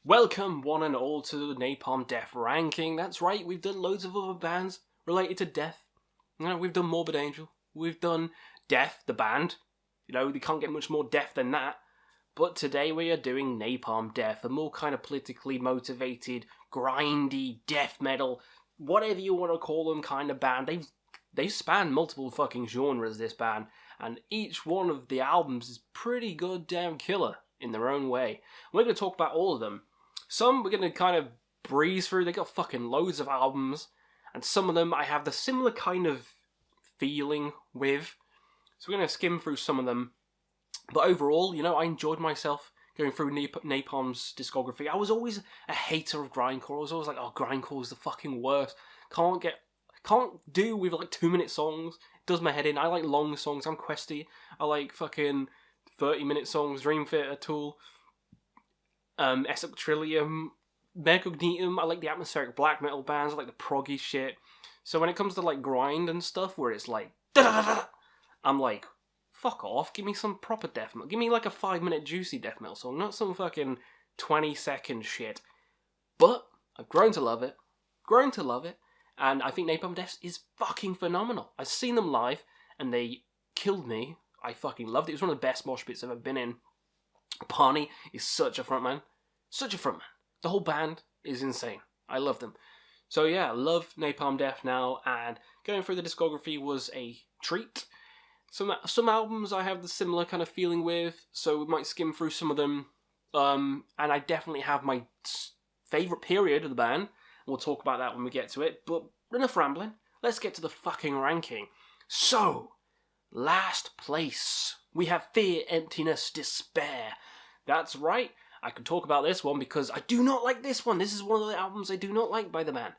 Welcome, one and all, to the Napalm Death Ranking. That's right, we've done loads of other bands related to death. We've done Morbid Angel. We've done Death, the band. They can't get much more death than that. But today we are doing Napalm Death, a more kind of politically motivated, grindy, death metal, whatever you want to call them, kind of band. They've spanned multiple fucking genres, this band, and each one of the albums is pretty goddamn killer in their own way. We're going to talk about all of them. Some we're going to kind of breeze through. They got fucking loads of albums, and some of them I have the similar kind of feeling with. So we're going to skim through some of them. But overall, I enjoyed myself going through Napalm's discography. I was always a hater of grindcore. I was always like, oh, grindcore is the fucking worst. Can't do with like 2-minute songs. It does my head in. I like long songs. I'm questy. I like fucking 30-minute songs. Dream Theater, Tool, Essex Trillium, Megognetum. I like the atmospheric black metal bands. I like the proggy shit. So when it comes to like grind and stuff, where it's like, I'm like, fuck off. Give me some proper death metal. Give me like a 5-minute juicy death metal song, not some fucking 20-second shit. But I've grown to love it. And I think Napalm Death is fucking phenomenal. I've seen them live, and they killed me. I fucking loved it. It was one of the best mosh pits I've ever been in. Parney is such a frontman. The whole band is insane. I love them. So yeah, I love Napalm Death now, and going through the discography was a treat. Some albums I have the similar kind of feeling with, so we might skim through some of them. And I definitely have my favourite period of the band. We'll talk about that when we get to it, but enough rambling. Let's get to the fucking ranking. So, last place, we have Fear, Emptiness, Despair. That's right, I could talk about this one because I do not like this one. This is one of the albums I do not like by the band.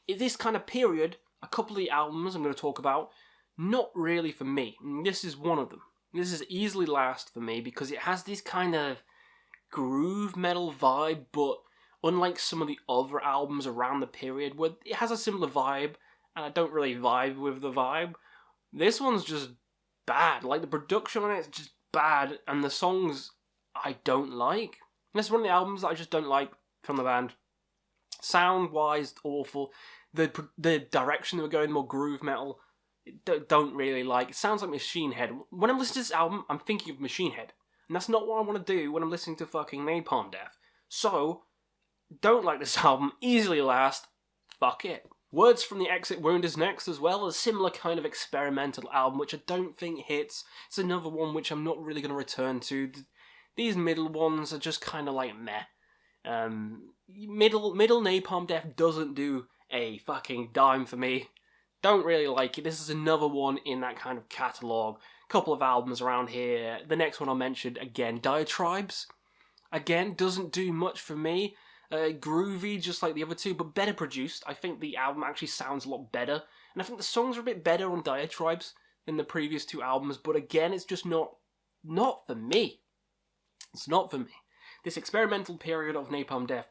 In this kind of period, a couple of the albums I'm going to talk about, not really for me. This is one of them. This is easily last for me because it has this kind of groove metal vibe, but unlike some of the other albums around the period where it has a similar vibe, and I don't really vibe with the vibe, this one's just bad. Like, the production on it's just bad, and the songs I don't like. This is one of the albums that I just don't like from the band. Sound-wise, awful. The direction they were going, more groove metal, don't really like. It sounds like Machine Head. When I'm listening to this album, I'm thinking of Machine Head, and that's not what I want to do when I'm listening to fucking Napalm Death. So, don't like this album, easily last, fuck it. Words from the Exit Wound is next as well, a similar kind of experimental album which I don't think hits. It's another one which I'm not really going to return to. These middle ones are just kind of like meh. Middle Napalm Death doesn't do a fucking dime for me. Don't really like it. This is another one in that kind of catalogue. Couple of albums around here. The next one I mentioned, again, Diatribes. Again, doesn't do much for me. Groovy, just like the other two, but better produced. I think the album actually sounds a lot better, and I think the songs are a bit better on Diatribes than the previous two albums, but again, it's just not for me. It's not for me. This experimental period of Napalm Death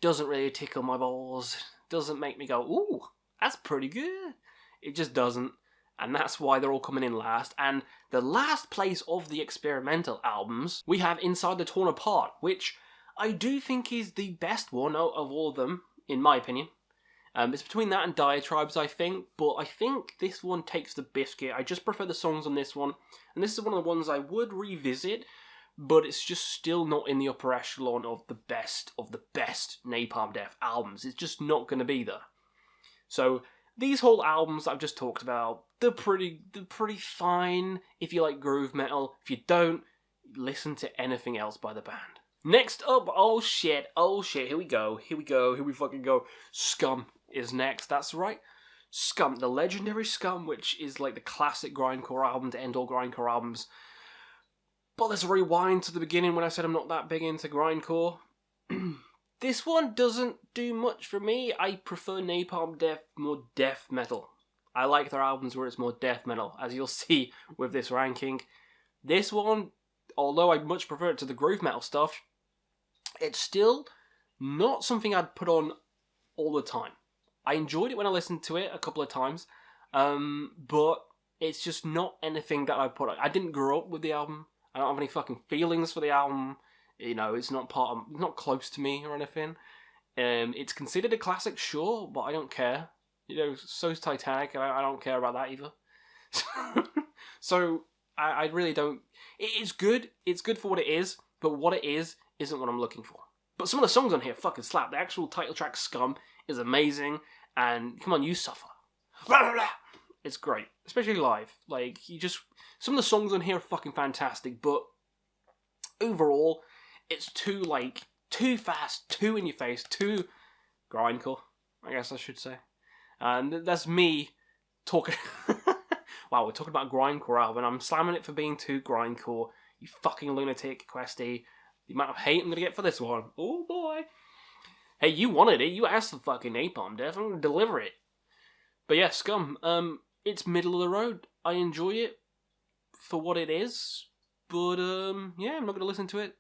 doesn't really tickle my balls, doesn't make me go, ooh, that's pretty good. It just doesn't, and that's why they're all coming in last. And the last place of the experimental albums, we have Inside the Torn Apart, which I do think is the best one of all of them, in my opinion. It's between that and Diatribes, I think, but I think this one takes the biscuit. I just prefer the songs on this one, and this is one of the ones I would revisit, but it's just still not in the upper echelon of the best Napalm Death albums. It's just not going to be there. So, these whole albums that I've just talked about, they're pretty fine if you like groove metal. If you don't, listen to anything else by the band. Next up, oh shit, here we fucking go. Scum is next, that's right. Scum, the legendary Scum, which is like the classic grindcore album to end all grindcore albums. But let's rewind to the beginning when I said I'm not that big into grindcore. This one doesn't do much for me. I prefer Napalm Death, more death metal. I like their albums where it's more death metal, as you'll see with this ranking. This one, although I much prefer it to the groove metal stuff, it's still not something I'd put on all the time. I enjoyed it when I listened to it a couple of times, but it's just not anything that I put on. I didn't grow up with the album. I don't have any fucking feelings for the album. You know, it's not not close to me or anything. It's considered a classic, sure, but I don't care. You know, so's Titanic, and I don't care about that either. So I really don't. It's good. It's good for what it is, but what it is isn't what I'm looking for. But some of the songs on here fucking slap. The actual title track, Scum, is amazing, and come on, you suffer. Blah, blah, blah. It's great, especially live. Like, some of the songs on here are fucking fantastic, but overall, it's too fast, too in your face, too grindcore, I guess I should say. And that's me talking. Wow, we're talking about a grindcore album, and I'm slamming it for being too grindcore. You fucking lunatic, Questy. The amount of hate I'm gonna get for this one. Oh boy. Hey, you wanted it. You asked for fucking Napalm Death. I'm gonna deliver it. But yeah, Scum. It's middle of the road. I enjoy it for what it is, but yeah, I'm not gonna listen to it.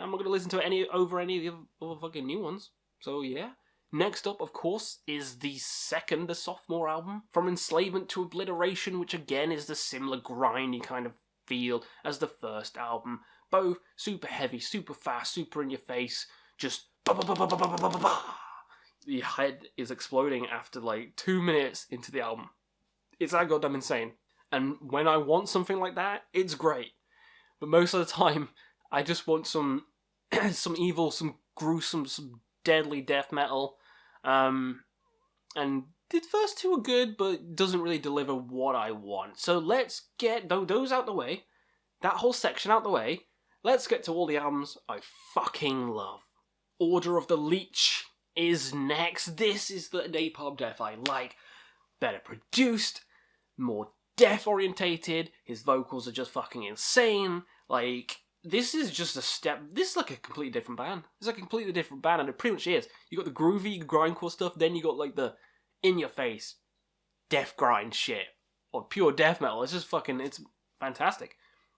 I'm not gonna listen to it over any of the other fucking new ones. So yeah. Next up, of course, is the sophomore album, From Enslavement to Obliteration, which again is the similar grindy kind of feel as the first album. Both super heavy, super fast, super in your face, just ba-ba-ba-ba-ba-ba-ba-ba. The head is exploding after like 2 minutes into the album. It's that goddamn insane. And when I want something like that, it's great. But most of the time, I just want some evil, some gruesome, some deadly death metal. And the first two are good, but doesn't really deliver what I want. So let's get those out the way, that whole section out the way. Let's get to all the albums I fucking love. Order of the Leech is next. This is the Napalm Death I like. Better produced, more death orientated. His vocals are just fucking insane. Like, this is just a step. This is like a completely different band. It's like a completely different band, and it pretty much is. You got the groovy grindcore stuff, then you got like the in-your-face death grind shit, or pure death metal. It's just fucking, it's fantastic.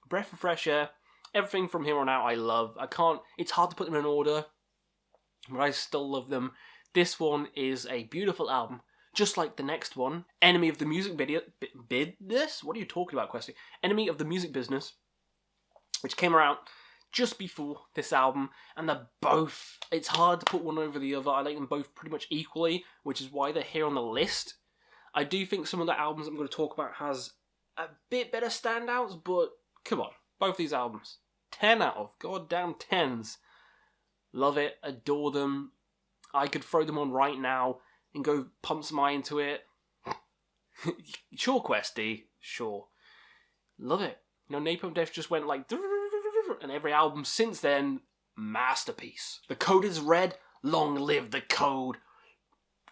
Breath of fresh air. Everything from here on out I love. It's hard to put them in order, but I still love them. This one is a beautiful album, just like the next one, Enemy of the Music Business? What are you talking about, Questy? Enemy of the Music Business, which came out just before this album, and they're both, it's hard to put one over the other. I like them both pretty much equally, which is why they're here on the list. I do think some of the albums I'm going to talk about has a bit better standouts, but come on, both these albums, 10 out of goddamn 10s. Love it, adore them. I could throw them on right now and go pump some eye into it. Sure, Questy, sure. Love it. You know, Napalm Death just went like, and every album since then, masterpiece. The Code is Red, long live the code.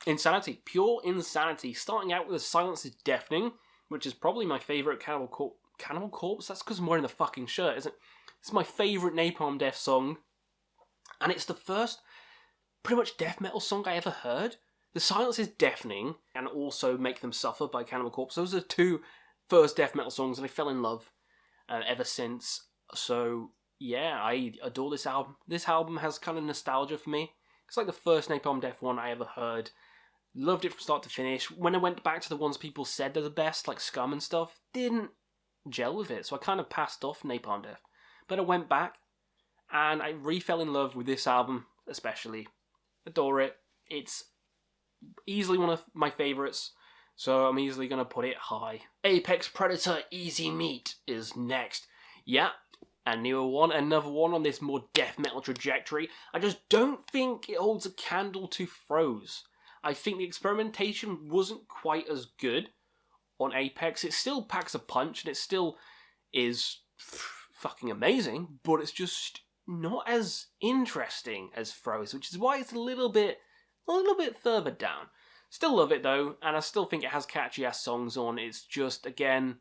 Insanity, pure insanity. Starting out with The Silence is Deafening, which is probably my favourite Cannibal Corpse? That's because I'm wearing the fucking shirt, isn't it? It's my favourite Napalm Death song, and it's the first pretty much death metal song I ever heard. The Silence is Deafening, and also Make Them Suffer by Cannibal Corpse. Those are the two first death metal songs, and I fell in love ever since. So, yeah, I adore this album. This album has kind of nostalgia for me. It's like the first Napalm Death one I ever heard. Loved it from start to finish. When I went back to the ones people said are the best, like Scum and stuff, didn't gel with it, so I kind of passed off Napalm Death. But I went back, and I re-fell in love with this album, especially. Adore it. It's easily one of my favourites, so I'm easily going to put it high. Apex Predator Easy Meat is next. Yeah, a newer one, another one on this more death metal trajectory. I just don't think it holds a candle to Froze. I think the experimentation wasn't quite as good on Apex. It still packs a punch, and it still is fucking amazing, but it's just not as interesting as Froze, which is why it's a little bit further down. Still love it though, and I still think it has catchy ass songs on. It's just, again,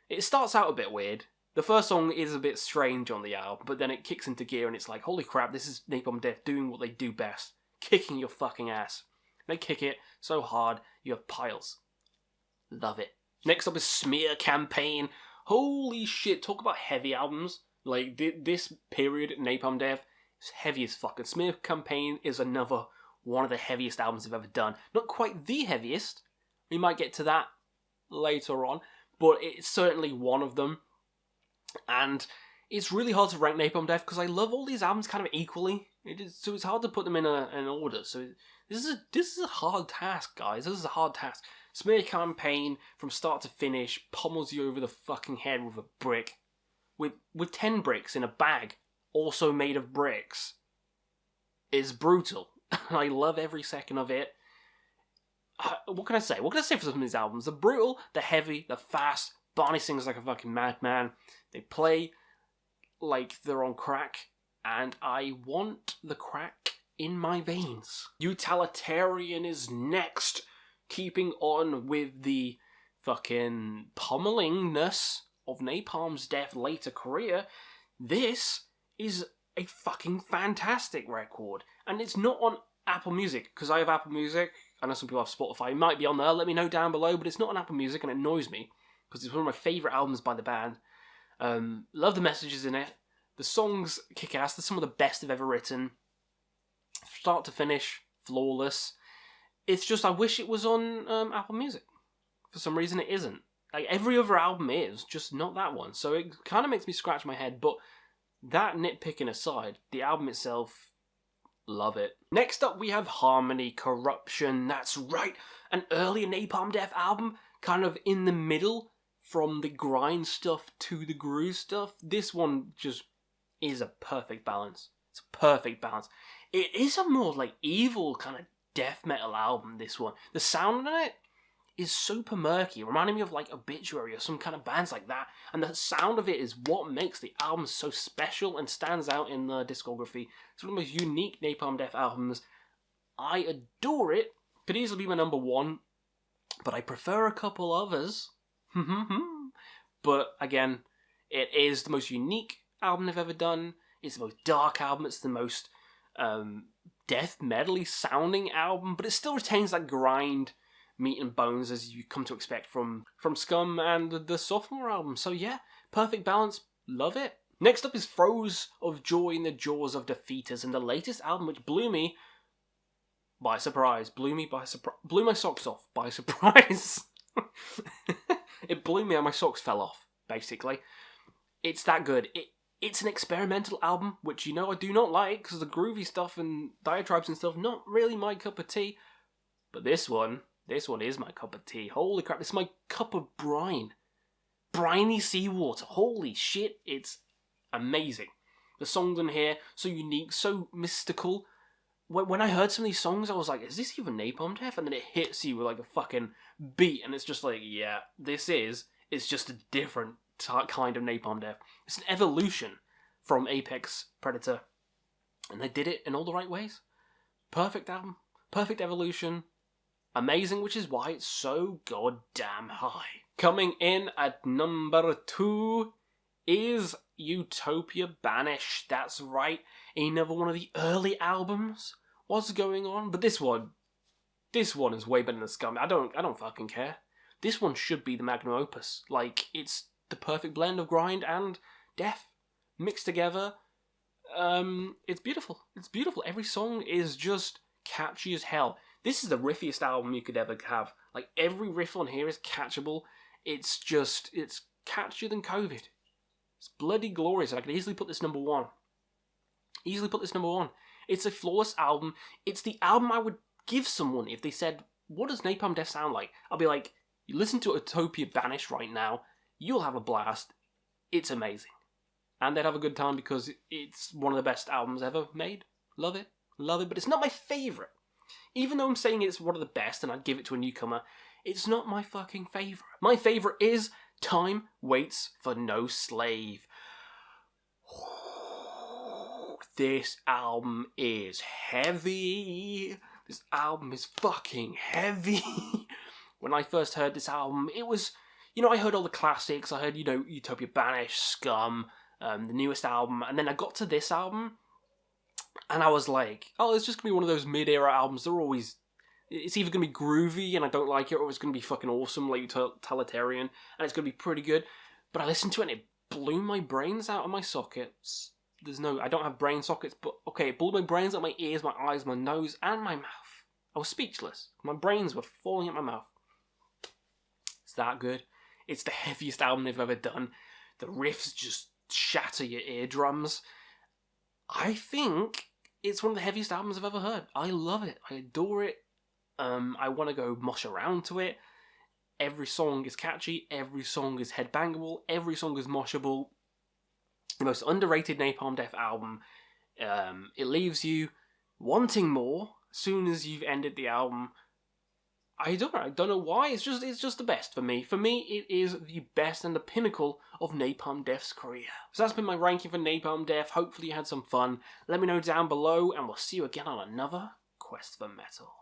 it starts out a bit weird. The first song is a bit strange on the album, but then it kicks into gear and it's like, holy crap, this is Napalm Death doing what they do best. Kicking your fucking ass. They kick it so hard, you have piles. Love it. Next up is Smear Campaign. Holy shit, talk about heavy albums. Like, this period, Napalm Death, is heavy as fuck. And Smear Campaign is another one of the heaviest albums I've ever done. Not quite the heaviest. We might get to that later on. But it's certainly one of them. And it's really hard to rank Napalm Death because I love all these albums kind of equally. So it's hard to put them in an order. So this is a hard task, guys. This is a hard task. Smear Campaign from start to finish pummels you over the fucking head with a brick, with 10 bricks in a bag, also made of bricks. It's brutal. I love every second of it. What can I say? What can I say for some of these albums? They're brutal, they're heavy, they're fast. Barney sings like a fucking madman. They play like they're on crack, and I want the crack in my veins. Utilitarian is next, keeping on with the fucking pummelingness of Napalm's Death later career. This is a fucking fantastic record, and it's not on Apple Music, because I have Apple Music. I know some people have Spotify. It might be on there, let me know down below, but it's not on Apple Music, and it annoys me, because it's one of my favourite albums by the band. Love the messages in it. The songs kick ass. They're some of the best they've ever written. Start to finish, flawless. It's just, I wish it was on Apple Music. For some reason it isn't. Like, every other album is, just not that one. So it kind of makes me scratch my head, but that nitpicking aside, the album itself, love it. Next up we have Harmony Corruption. That's right, an earlier Napalm Death album, kind of in the middle from the grind stuff to the groove stuff. This one just is a perfect balance. It's a perfect balance. It is a more like evil kind of death metal album, this one. The sound on it is super murky, reminding me of like Obituary or some kind of bands like that, and the sound of it is what makes the album so special and stands out in the discography. It's one of the most unique Napalm Death albums. I adore it. Could easily be my number one, but I prefer a couple others. But again, it is the most unique album they've ever done. It's the most dark album. It's the most death metal-y sounding album, but it still retains that grind, meat and bones as you come to expect from Scum and the sophomore album. So yeah, perfect balance, love it. Next up is Throes of Joy in the Jaws of Defeaters, and the latest album which blew me by surprise. Blew my socks off by surprise. It blew me and my socks fell off, basically. It's that good. It's an experimental album, which you know I do not like, because the groovy stuff and diatribes and stuff, not really my cup of tea. But this one is my cup of tea. Holy crap, it's my cup of brine. Briny seawater. Holy shit, it's amazing. The songs in here, so unique, so mystical. When I heard some of these songs, I was like, is this even Napalm Death? And then it hits you with like a fucking beat, and it's just like, yeah, it's just a different kind of Napalm Death. It's an evolution from Apex Predator, and they did it in all the right ways. Perfect album, perfect evolution, amazing, which is why it's so goddamn high. Coming in at number 2 is Utopia Banished. That's right, another one of the early albums. What's going on? But this one is way better than Scum. I don't fucking care. This one should be the magnum opus. Like, it's the perfect blend of grind and death mixed together. It's beautiful. It's beautiful. Every song is just catchy as hell. This is the riffiest album you could ever have. Like, every riff on here is catchable. It's catchier than COVID. It's bloody glorious. I could easily put this number 1. It's a flawless album. It's the album I would give someone if they said, what does Napalm Death sound like? I'll be like, you listen to Utopia Banished right now, you'll have a blast. It's amazing. And they'd have a good time because it's one of the best albums ever made. Love it, but it's not my favourite. Even though I'm saying it's one of the best and I'd give it to a newcomer, it's not my fucking favourite. My favourite is Time Waits for No Slave. This album is heavy. This album is fucking heavy. When I first heard this album, it was, I heard all the classics. I heard, Utopia Banished, Scum, the newest album. And then I got to this album, and I was like, oh, it's just going to be one of those mid-era albums. It's either going to be groovy, and I don't like it, or it's going to be fucking awesome, like Utilitarian, and it's going to be pretty good. But I listened to it, and it blew my brains out of my sockets. I don't have brain sockets, but okay, it blew my brains out of my ears, my eyes, my nose, and my mouth. I was speechless. My brains were falling out my mouth. It's that good. It's the heaviest album they've ever done. The riffs just shatter your eardrums. I think it's one of the heaviest albums I've ever heard. I love it. I adore it. I want to go mosh around to it. Every song is catchy. Every song is headbangable. Every song is moshable. The most underrated Napalm Death album. It leaves you wanting more as soon as you've ended the album. I don't know why. It's just the best for me. For me, it is the best and the pinnacle of Napalm Death's career. So that's been my ranking for Napalm Death. Hopefully you had some fun. Let me know down below, and we'll see you again on another Quest for Metal.